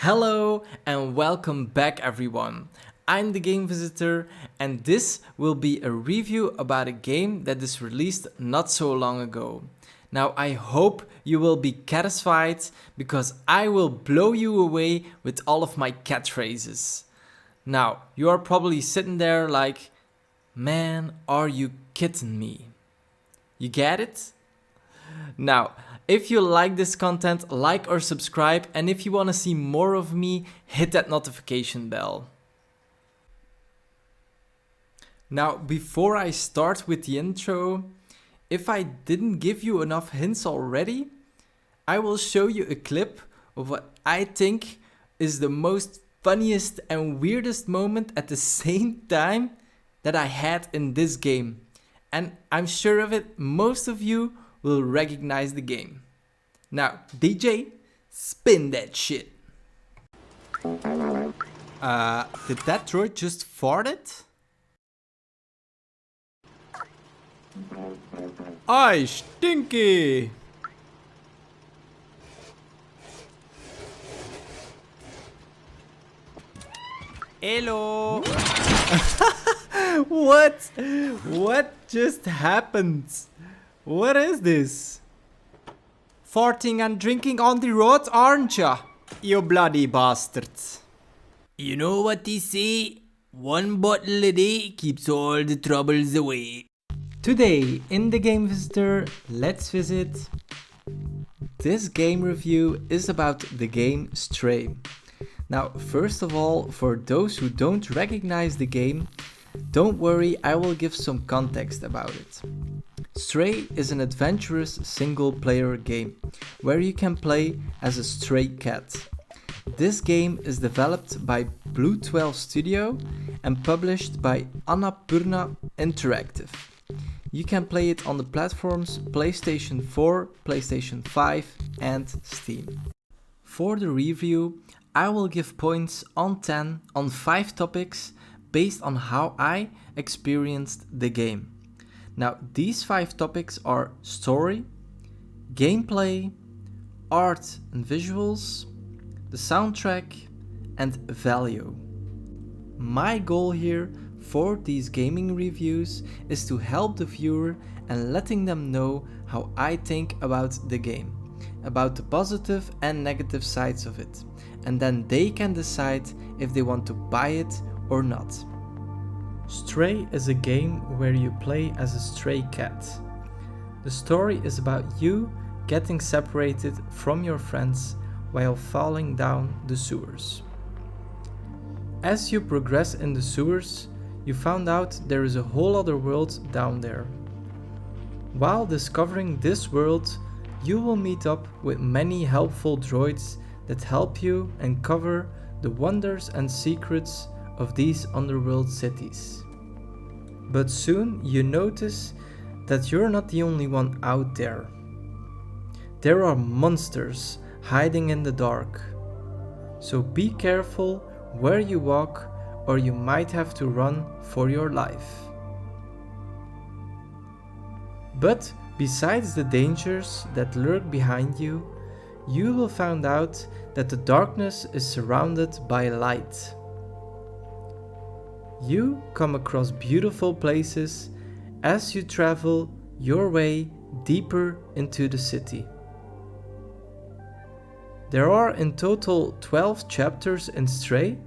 Hello and welcome back everyone. I'm the Game Visitor and this will be a review about a game that is released not so long ago. Now I hope you will be satisfied because I will blow you away with all of my catchphrases. Now you are probably sitting there like, man, are you kidding me? You get it? Now, if you like this content, like or subscribe, and if you want to see more of me, hit that notification bell. Now, before I start with the intro, if I didn't give you enough hints already, I will show you a clip of what I think is the most funniest and weirdest moment at the same time that I had in this game. And I'm sure of it, most of you will recognize the game. Now, DJ, spin that shit. Did that droid just farted? Ay, stinky! Hello! What? What just happened? What is this? Farting and drinking on the road, aren't ya? You bloody bastards. You know what they say? One bottle a day keeps all the troubles away. Today, in the Game Visitor, let's visit. This game review is about the game Stray. Now, first of all, for those who don't recognize the game, don't worry, I will give some context about it. Stray is an adventurous single-player game, where you can play as a stray cat. This game is developed by BlueTwelve Studio and published by AnnaPurna Interactive. You can play it on the platforms PlayStation 4, PlayStation 5 and Steam. For the review, I will give points on 10 on 5 topics based on how I experienced the game. Now, these 5 topics are story, gameplay, art and visuals, the soundtrack, and value. My goal here for these gaming reviews is to help the viewer and letting them know how I think about the game, about the positive and negative sides of it, and then they can decide if they want to buy it or not. Stray is a game where you play as a stray cat. The story is about you getting separated from your friends while falling down the sewers. As you progress in the sewers, you found out there is a whole other world down there. While discovering this world, you will meet up with many helpful droids that help you uncover the wonders and secrets of these underworld cities. But soon you notice that you're not the only one out there. There are monsters hiding in the dark. So be careful where you walk or you might have to run for your life. But besides the dangers that lurk behind you, you will find out that the darkness is surrounded by light. You come across beautiful places as you travel your way deeper into the city. There are in total 12 chapters in Stray,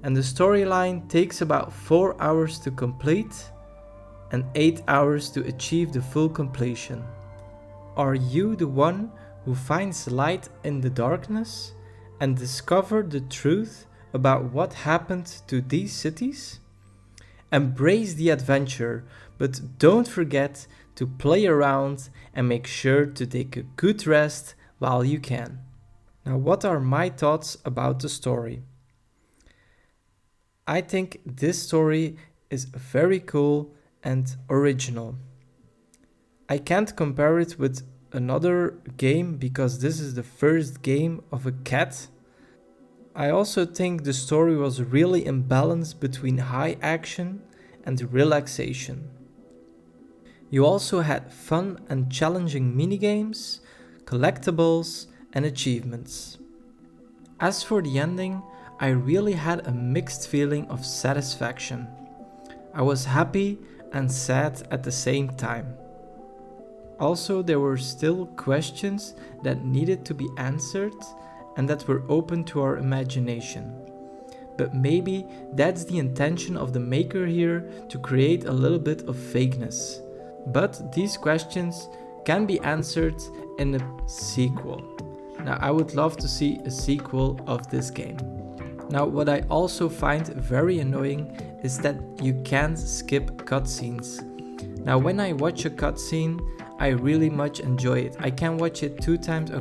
and the storyline takes about 4 hours to complete and 8 hours to achieve the full completion. Are you the one who finds light in the darkness and discover the truth about what happened to these cities? Embrace the adventure, but don't forget to play around and make sure to take a good rest while you can. Now, what are my thoughts about the story? I think this story is very cool and original. I can't compare it with another game because this is the first game of a cat. I also think the story was really in balance between high action and relaxation. You also had fun and challenging minigames, collectibles, and achievements. As for the ending, I really had a mixed feeling of satisfaction. I was happy and sad at the same time. Also, there were still questions that needed to be answered and that were open to our imagination. But maybe that's the intention of the maker here, to create a little bit of vagueness. But these questions can be answered in a sequel. Now, I would love to see a sequel of this game. Now, what I also find very annoying is that you can't skip cutscenes. Now, when I watch a cutscene, I really much enjoy it. I can watch it 2 times,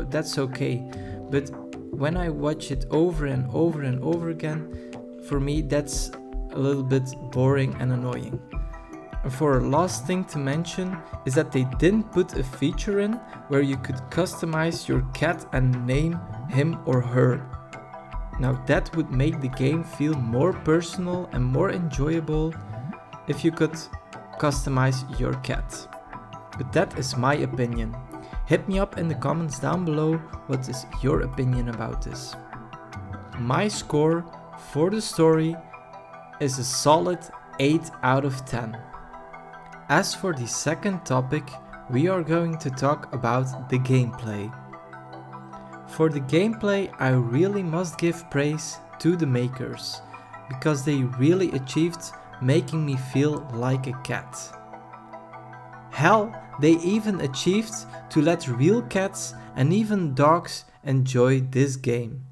that's okay. But when I watch it over and over and over again, for me that's a little bit boring and annoying. And for a last thing to mention is that they didn't put a feature in where you could customize your cat and name him or her. Now that would make the game feel more personal and more enjoyable if you could customize your cat. But that is my opinion. Hit me up in the comments down below, what is your opinion about this? My score for the story is a solid 8 out of 10. As for the second topic, we are going to talk about the gameplay. For the gameplay, I really must give praise to the makers, because they really achieved making me feel like a cat. Hell, they even achieved to let real cats and even dogs enjoy this game.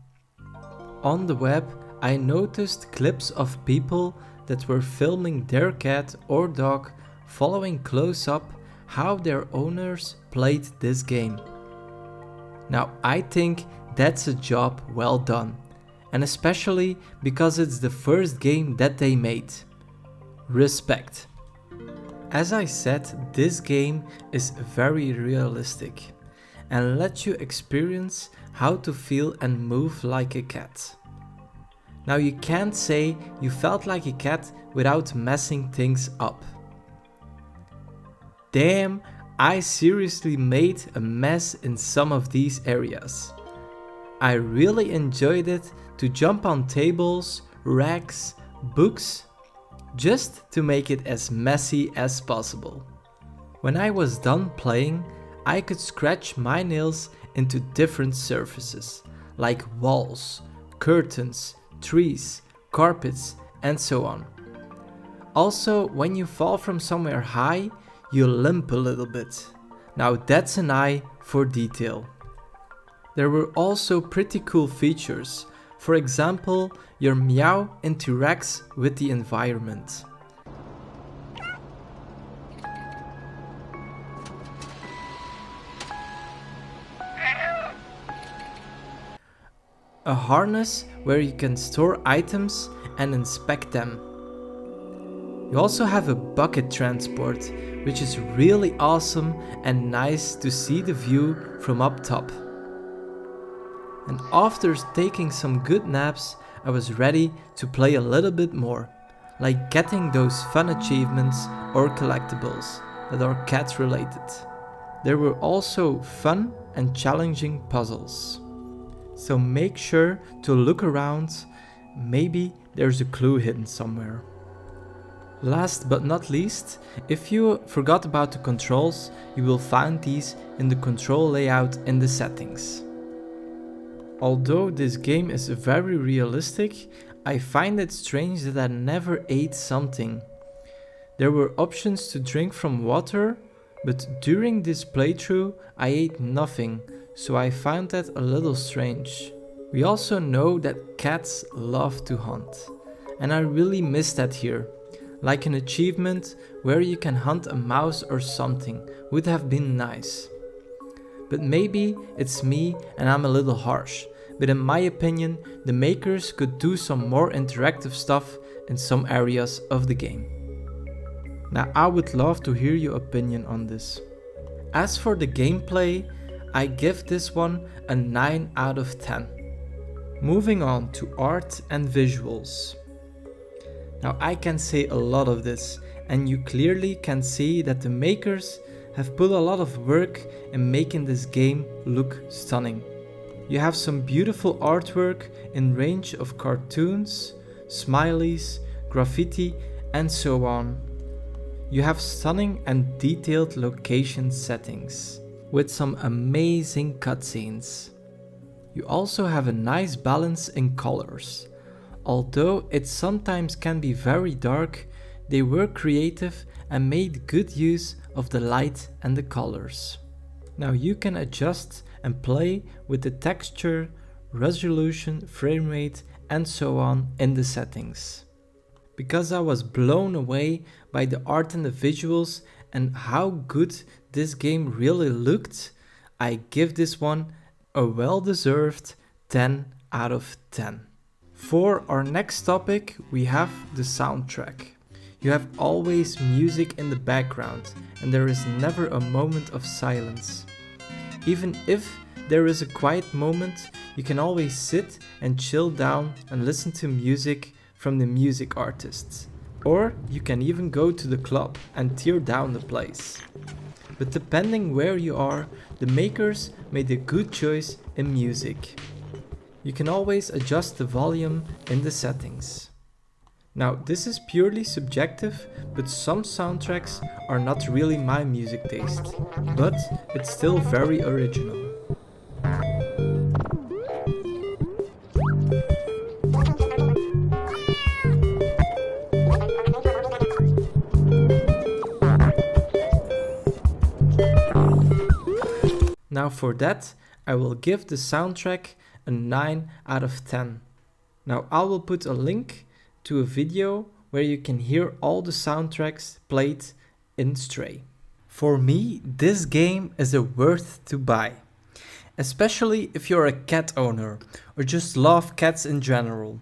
On the web, I noticed clips of people that were filming their cat or dog following close up how their owners played this game. Now I think that's a job well done, and especially because it's the first game that they made. Respect. As I said, this game is very realistic and lets you experience how to feel and move like a cat. Now you can't say you felt like a cat without messing things up. Damn, I seriously made a mess in some of these areas. I really enjoyed it to jump on tables, racks, books, just to make it as messy as possible. When I was done playing, I could scratch my nails into different surfaces, like walls, curtains, trees, carpets, and so on. Also, when you fall from somewhere high, you limp a little bit. Now that's an eye for detail. There were also pretty cool features. For example, your meow interacts with the environment. A harness where you can store items and inspect them. You also have a bucket transport, which is really awesome and nice to see the view from up top. And after taking some good naps, I was ready to play a little bit more, like getting those fun achievements or collectibles that are cat related. There were also fun and challenging puzzles. So make sure to look around, maybe there's a clue hidden somewhere. Last but not least, if you forgot about the controls, you will find these in the control layout in the settings. Although this game is very realistic, I find it strange that I never ate something. There were options to drink from water, but during this playthrough I ate nothing, so I found that a little strange. We also know that cats love to hunt, and I really miss that here. Like an achievement where you can hunt a mouse or something would have been nice. But maybe it's me and I'm a little harsh, but in my opinion the makers could do some more interactive stuff in some areas of the game. Now I would love to hear your opinion on this. As for the gameplay, I give this one a 9 out of 10. Moving on to art and visuals. Now I can say a lot of this, and you clearly can see that the makers have put a lot of work in making this game look stunning. You have some beautiful artwork in range of cartoons, smileys, graffiti and so on. You have stunning and detailed location settings with some amazing cutscenes. You also have a nice balance in colors. Although it sometimes can be very dark, they were creative and made good use of the light and the colors. Now you can adjust and play with the texture, resolution, frame rate and so on in the settings. Because I was blown away by the art and the visuals and how good this game really looked, I give this one a well-deserved 10 out of 10. For our next topic, we have the soundtrack. You have always music in the background and there is never a moment of silence. Even if there is a quiet moment, you can always sit and chill down and listen to music from the music artists. Or you can even go to the club and tear down the place. But depending where you are, the makers made a good choice in music. You can always adjust the volume in the settings. Now this is purely subjective, but some soundtracks are not really my music taste, but it's still very original. Now for that, I will give the soundtrack a 9 out of 10. Now I will put a link to a video where you can hear all the soundtracks played in Stray. For me, this game is a worth to buy. Especially if you're a cat owner or just love cats in general.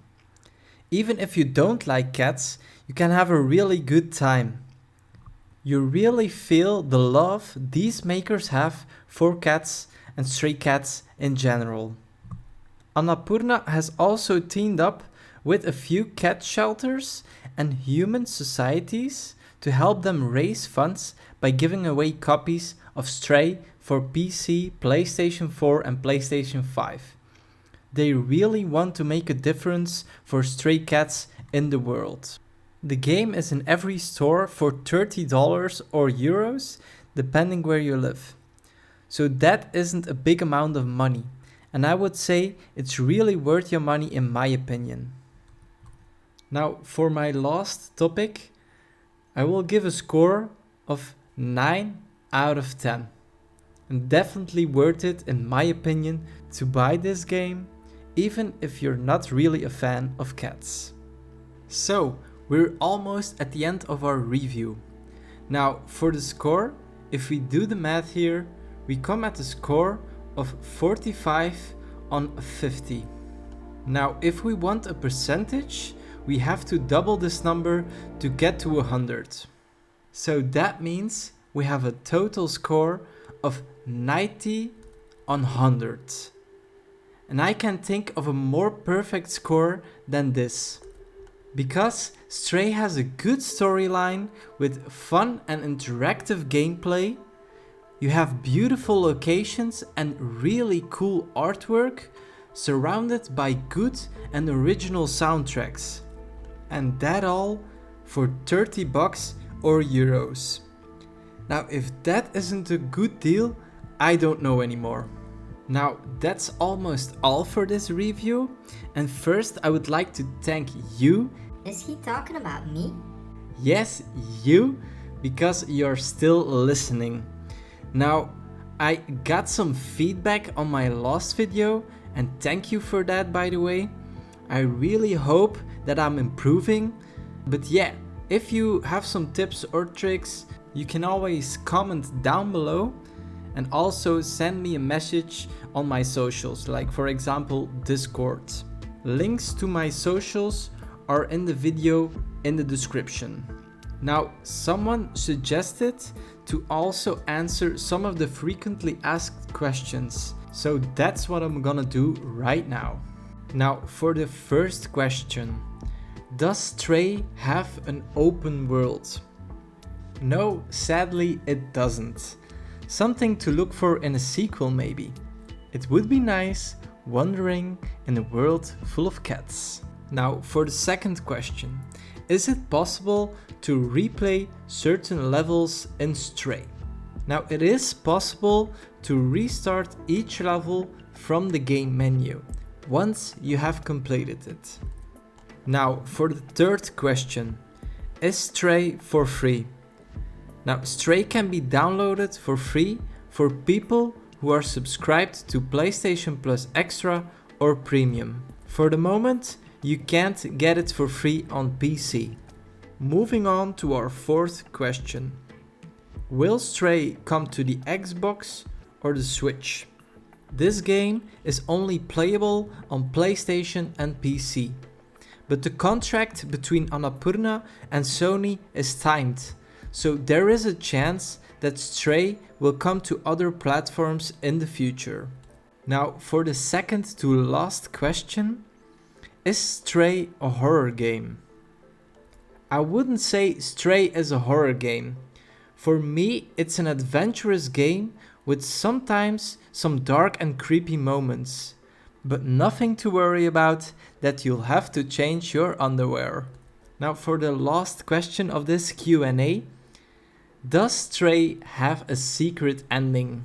Even if you don't like cats, you can have a really good time. You really feel the love these makers have for cats and stray cats in general. AnnaPurna has also teamed up with a few cat shelters and human societies to help them raise funds by giving away copies of Stray for PC, PlayStation 4 and PlayStation 5. They really want to make a difference for stray cats in the world. The game is in every store for $30 or euros, depending where you live. So that isn't a big amount of money, and I would say it's really worth your money in my opinion. Now for my last topic, I will give a score of 9 out of 10. And definitely worth it in my opinion to buy this game, even if you're not really a fan of cats. So, we're almost at the end of our review. Now, for the score, if we do the math here, we come at a score of 45 on 50. Now, if we want a percentage, we have to double this number to get to 100. So that means we have a total score of 90 on 100. And I can't think of a more perfect score than this. Because Stray has a good storyline with fun and interactive gameplay, you have beautiful locations and really cool artwork, surrounded by good and original soundtracks. And that all for $30 or euros. Now if that isn't a good deal, I don't know anymore. Now that's almost all for this review, and first I would like to thank you. Is he talking about me? Yes, you, because you're still listening. Now, I got some feedback on my last video, and thank you for that, by the way. I really hope that I'm improving. But yeah, if you have some tips or tricks, you can always comment down below and also send me a message on my socials, like for example Discord. Links to my socials are in the video in the description. Now, someone suggested to also answer some of the frequently asked questions, so that's what I'm gonna do right now. Now, for the first question, does Stray have an open world? No, sadly it doesn't. Something to look for in a sequel maybe. It would be nice, wandering in a world full of cats. Now for the second question. Is it possible to replay certain levels in Stray? Now it is possible to restart each level from the game menu once you have completed it. Now for the third question. Is Stray for free? Now Stray can be downloaded for free for people who are subscribed to PlayStation Plus Extra or Premium. For the moment, you can't get it for free on PC. Moving on to our fourth question. Will Stray come to the Xbox or the Switch? This game is only playable on PlayStation and PC. But the contract between AnnaPurna and Sony is timed, so there is a chance that Stray will come to other platforms in the future. Now for the second to last question. Is Stray a horror game? I wouldn't say Stray is a horror game. For me, it's an adventurous game with sometimes some dark and creepy moments. But nothing to worry about that you'll have to change your underwear. Now for the last question of this Q&A. Does Stray have a secret ending?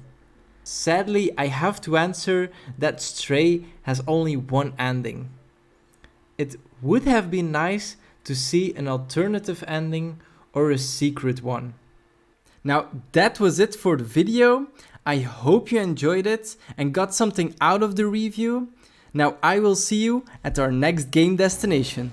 Sadly, I have to answer that Stray has only one ending. It would have been nice to see an alternative ending or a secret one. Now that was it for the video. I hope you enjoyed it and got something out of the review. Now I will see you at our next game destination.